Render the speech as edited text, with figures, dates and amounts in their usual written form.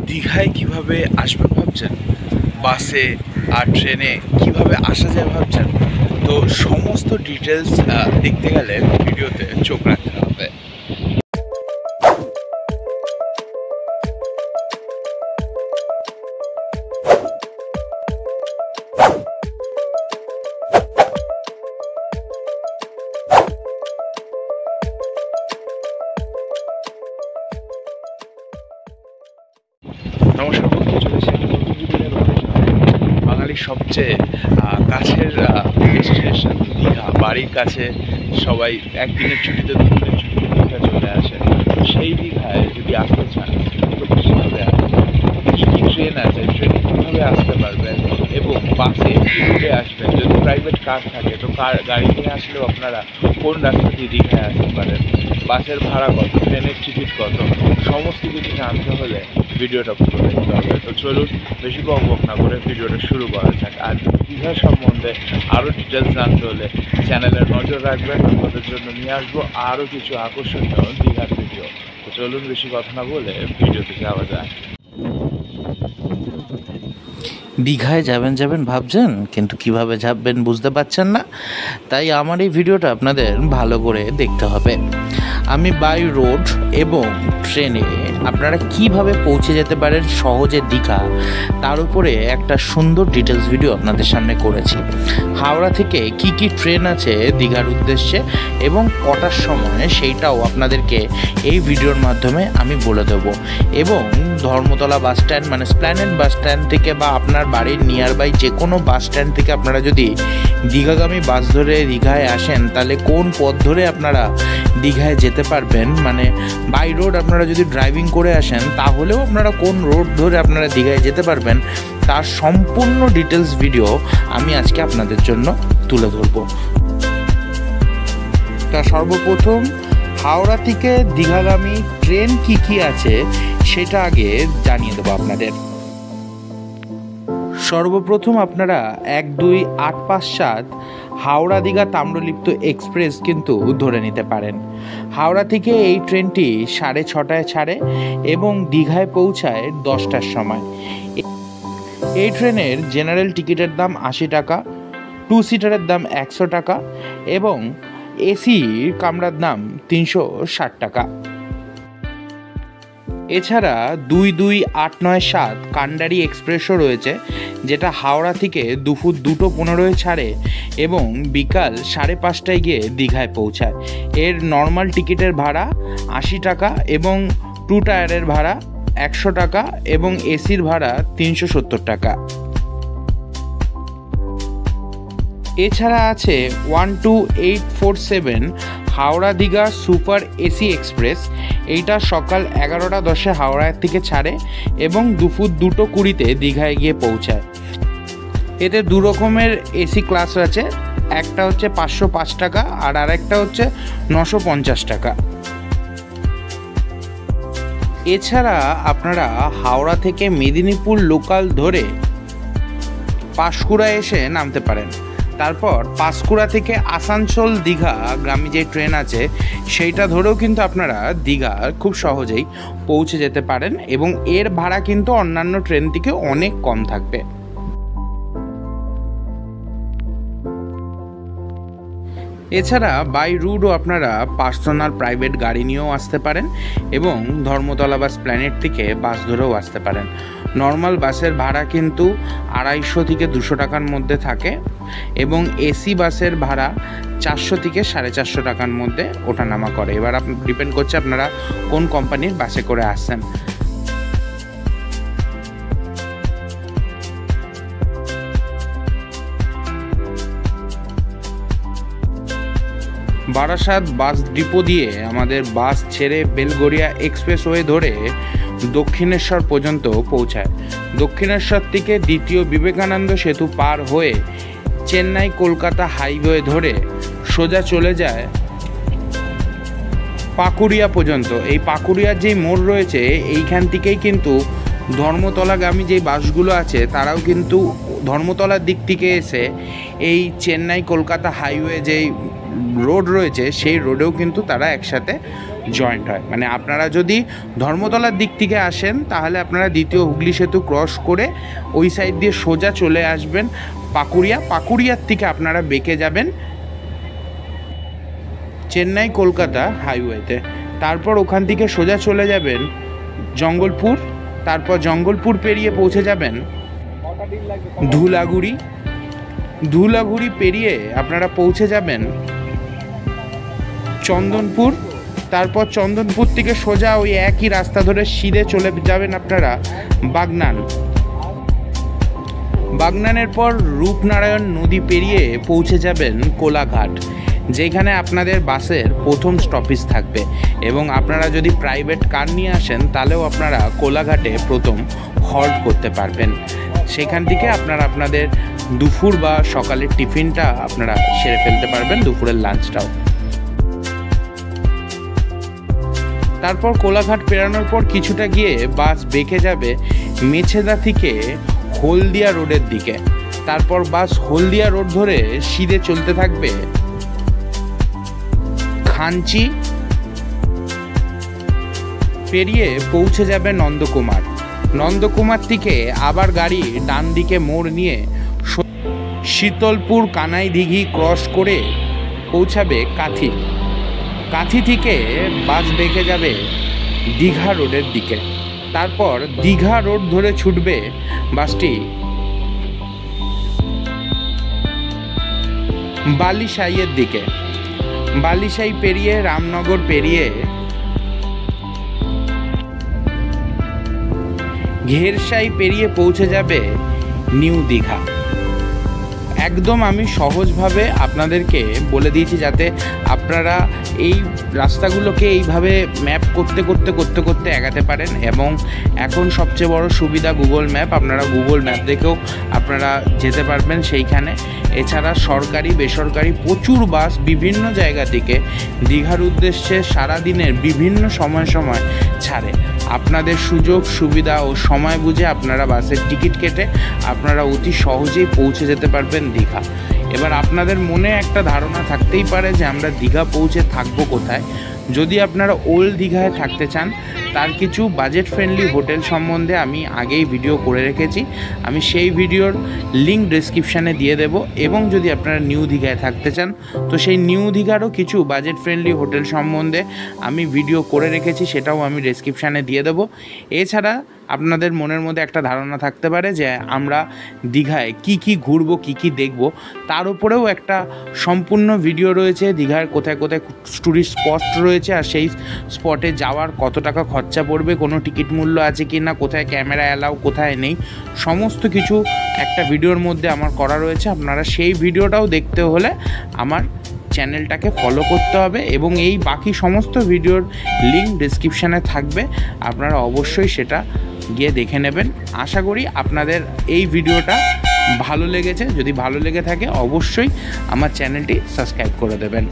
দীঘায় কিভাবে আসবেন ভাবছেন, বাসে আর ট্রেনে কিভাবে আসা যায় ভাবছেন, তো সমস্ত ডিটেলস দেখতে গেলে ভিডিওতে চোখ রাখতে হবে। নমস্কার বন্ধু, চলেছে একটা নতুন ভিডিও বাঙালির সবচেয়ে কাছের ডেস্টিনেশন দীঘা। বাড়ির কাছে সবাই একদিনের ছুটিতে দুদিনের ছুটিতে দীঘা চলে আসে। সেই দীঘায় যদি আসতে চান তো কীভাবে আসবেন, কী কী ট্রেন আছে, ট্রেনে কীভাবে আসতে পারবেন এবং বাসে কীভাবে আসবেন। যদি প্রাইভেট কার থাকে তো গাড়ি নিয়ে আসলেও আপনারা কোন রাস্তা দিয়ে দীঘায় আসতে পারেন, বাসের ভাড়া কত, ট্রেনের টিকিট কত, সমস্ত কিছু জানতে হলে ভিডিওটা পুরো দেখতে হবে। তো চলুন বেশি বক না করে ভিডিওটা শুরু করা যাক। আর দীঘা সম্বন্ধে আরও ডিটেলস জানতে হলে চ্যানেলের নজর রাখবেন। আপনাদের জন্য নিয়ে আসবো আরও কিছু আকর্ষণীয় দীঘার ভিডিও। তো চলুন বেশি কথা না বলে ভিডিওতে যাওয়া যায়। দীঘায় যাবেন ভাবছেন, কিন্তু কিভাবে যাবেন বুঝতে পারছেন না, তাই আমার এই ভিডিওটা আপনাদের ভালো করে দেখতে হবে। আমি বাই রোড এবং ট্রেনে আপনারা কিভাবে পৌঁছে যেতে পারেন সহজে দীঘা, তার উপরে একটা সুন্দর ডিটেলস ভিডিও আপনাদের সামনে করেছি। হাওড়া থেকে কি কি ট্রেন আছে দীঘার উদ্দেশ্যে এবং কটার সময় সেইটাও আপনাদেরকে এই ভিডিওর মাধ্যমে আমি বলে দেবো। এবং ধর্মতলা বাস স্ট্যান্ড মানে স্প্ল্যানেড বাস স্ট্যান্ড থেকে বা আপনার বাড়ির নিয়ার বাই যে কোনো বাস স্ট্যান্ড থেকে আপনারা যদি দীঘাগামী বাস ধরে দীঘায় আসেন, তাহলে কোন পথ ধরে আপনারা দীঘায় যেতে পারবেন। মানে বাই রোড আপনারা যদি ড্রাইভিং করে আসেন তাহলেও আপনারা কোন রোড ধরে আপনারা দীঘায় যেতে পারবেন, তার সম্পূর্ণ ডিটেলস ভিডিও আমি আজকে আপনাদের জন্য তুলে ধরব। তা সর্বপ্রথম হাওড়া থেকে দীঘাগামী ট্রেন কি কি আছে সেটা আগে জানিয়ে দেবো আপনাদের। সর্বপ্রথম আপনারা 12857 হাওড়া দীঘা তাম্রলিপ্ত এক্সপ্রেস কিন্তু ধরে নিতে পারেন। হাওড়া থেকে এই ট্রেনটি 6:30টায় ছাড়ে এবং দীঘায় পৌঁছায় 10টার সময়। এই ট্রেনের জেনারেল টিকিটের দাম 80 টাকা, 2 সিটারের দাম 100 টাকা এবং এসি কামরার দাম 360 টাকা। এছাড়া 22897 কান্ডারি এক্সপ্রেসও রয়েছে, যেটা হাওড়া থেকে দুপুর 2:15 ছাড়ে এবং বিকাল 5:30টায় গিয়ে দীঘায় পৌঁছায়। এর নর্মাল টিকিটের ভাড়া 80 টাকা এবং 2 টায়ারের ভাড়া 100 টাকা এবং এসির ভাড়া 370 টাকা। এছাড়া আছে 12847 Howrah Digha super AC express. এইটা সকাল 11:10 হাওড়া থেকে ছাড়ে এবং দুপুর 2:20 দীঘায় গিয়ে পৌঁছায়। এতে দু রকমের এসি ক্লাস আছে, একটা হচ্ছে 505 টাকা আর আরেকটা হচ্ছে 950 টাকা। এছাড়া আপনারা হাওড়া থেকে মেদিনীপুর লোকাল ধরে পাঁশকুড়া এসে নামতে পারেন। তারপর পাঁশকুড়া থেকে আসানসোল দীঘা গ্রামে যে ট্রেন আছে সেইটা ধরেও কিন্তু আপনারা দীঘা খুব সহজেই পৌঁছে যেতে পারেন এবং এর ভাড়া কিন্তু অন্যান্য ট্রেন থেকে অনেক কম থাকবে। এছাড়া বাই রুটও আপনারা পার্সোনাল প্রাইভেট গাড়ি নিয়েও আসতে পারেন এবং ধর্মতলা বা স্প্ল্যানেড থেকে বাস ধরেও আসতে পারেন। নর্মাল বাসের ভাড়া কিন্তু 250 থেকে 200 টাকার মধ্যে থাকে এবং এসি বাসের ভাড়া 400 থেকে 450 টাকার মধ্যে ওঠানামা করে। এবার ডিপেন্ড করছে আপনারা কোন কোম্পানির বাসে করে আসছেন। বারাসাত বাস ডিপো দিয়ে আমাদের বাস ছেড়ে বেলগড়িয়া এক্সপ্রেসওয়ে ধরে দক্ষিণেশ্বর পর্যন্ত পৌঁছায়। দক্ষিণেশ্বর থেকে দ্বিতীয় বিবেকানন্দ সেতু পার হয়ে চেন্নাই কলকাতা হাইওয়ে ধরে সোজা চলে যায় পাকুড়িয়া পর্যন্ত। এই পাকুড়িয়ার যেই মোড় রয়েছে এইখান থেকেই কিন্তু ধর্মতলাগামী যেই বাসগুলো আছে তারাও কিন্তু ধর্মতলার দিক থেকে এসে এই চেন্নাই কলকাতা হাইওয়ে যেই রোড রয়েছে সেই রোডেও কিন্তু তারা একসাথে জয়েন্ট হয়। মানে আপনারা যদি ধর্মতলার দিক থেকে আসেন তাহলে আপনারা দ্বিতীয় হুগলি সেতু ক্রস করে ওই সাইড দিয়ে সোজা চলে আসবেন পাকুড়িয়ার থেকে আপনারা বেঁকে যাবেন চেন্নাই কলকাতা হাইওয়েতে। তারপর ওখান থেকে সোজা চলে যাবেন জঙ্গলপুর, তারপর জঙ্গলপুর পেরিয়ে পৌঁছে যাবেন ধুলাগুড়ি পেরিয়ে আপনারা পৌঁছে যাবেন চন্দনপুর, তারপর চন্দনপুর থেকে সোজা ওই একই রাস্তা ধরে সিধে চলে যাবেন আপনারা বাগনানের পর রূপনারায়ণ নদী পেরিয়ে পৌঁছে যাবেন কোলাঘাট, যেখানে আপনাদের বাসের প্রথম স্টপেজ থাকবে। এবং আপনারা যদি প্রাইভেট কার নিয়ে আসেন তাহলেও আপনারা কোলাঘাটে প্রথম হল্ট করতে পারবেন। সেখান থেকে আপনারা আপনাদের দুপুর বা সকালের টিফিনটা আপনারা সেরে ফেলতে পারবেন, দুপুরের লাঞ্চটাও। তারপর কোলাঘাট পেরানোর পর কিছুটা গিয়ে বাস বেঁকে যাবে মেছেদা থেকে হলদিয়া রোডের দিকে। তারপর বাস হলদিয়া রোড ধরে সিধে চলতে থাকবে খাঞ্চি পেরিয়ে পৌঁছে যাবে নন্দকুমার থেকে আবার গাড়ি ডান দিকে মোড় নিয়ে শীতলপুর কানাই দিঘি ক্রস করে পৌঁছাবে কাথি থেকে বাস বেঁকে যাবে দীঘা রোডের দিকে। তারপর দীঘা রোড ধরে ছুটবে বাসটি বালিসাইয়ের দিকে। বালিসাই পেরিয়ে রামনগর পেরিয়ে ঘেরসাই পেরিয়ে পৌঁছে যাবে নিউ দীঘা। একদম আমি সহজভাবে আপনাদেরকে বলে দিয়েছি যাতে আপনারা এই রাস্তাগুলোকে এইভাবে ম্যাপ করতে এগাতে পারেন। এবং এখন সবচেয়ে বড় সুবিধা গুগল ম্যাপ, আপনারা গুগল ম্যাপ দেখেও আপনারা যেতে পারবেন সেইখানে। এছাড়া সরকারি বেসরকারি প্রচুর বাস বিভিন্ন জায়গা থেকে দীঘার উদ্দেশ্যে সারাদিনের বিভিন্ন সময় ছাড়ে। আপনাদের সুযোগ সুবিধা ও সময় বুঝে আপনারা বাসের টিকিট কেটে আপনারা অতি সহজেই পৌঁছে যেতে পারবেন দীঘা। এবার আপনাদের মনে একটা ধারণা থাকতেই পারে যে আমরা দীঘা পৌঁছে থাকবো কোথায়। যদি আপনারা ওল্ড দীঘায় থাকতে চান তার কিছু বাজেট ফ্রেন্ডলি হোটেল সম্বন্ধে আমি আগেই ভিডিও করে রেখেছি, আমি সেই ভিডিওর লিঙ্ক ডেসক্রিপশানে দিয়ে দেব। এবং যদি আপনারা নিউ দীঘায় থাকতে চান তো সেই নিউ দীঘারও কিছু বাজেট ফ্রেন্ডলি হোটেল সম্বন্ধে আমি ভিডিও করে রেখেছি, সেটাও আমি ডেসক্রিপশানে দিয়ে দেব। এছাড়া আপনাদের মনের মধ্যে একটা ধারণা থাকতে পারে যে আমরা দীঘায় কি ঘুরবো কি দেখব, তার উপরেও একটা সম্পূর্ণ ভিডিও রয়েছে। দীঘার কোথায় টুরিস্ট স্পট রয়েছে আর সেই স্পটে যাওয়ার কত টাকা খরচা পড়বে, কোনো টিকিট মূল্য আছে কি না, কোথায় ক্যামেরা অ্যালাউ কোথায় নেই, সমস্ত কিছু একটা ভিডিওর মধ্যে আমার করা রয়েছে। আপনারা সেই ভিডিওটাও দেখতে হলে আমার চ্যানেলটাকে ফলো করতে হবে এবং এই বাকি সমস্ত ভিডিওর লিঙ্ক ডেসক্রিপশানে থাকবে, আপনারা অবশ্যই সেটা গিয়ে দেখে নেবেন। আশা করি আপনাদের এই ভিডিওটা ভালো লেগেছে। যদি ভালো লেগে থাকে অবশ্যই আমার চ্যানেলটি সাবস্ক্রাইব করে দেবেন।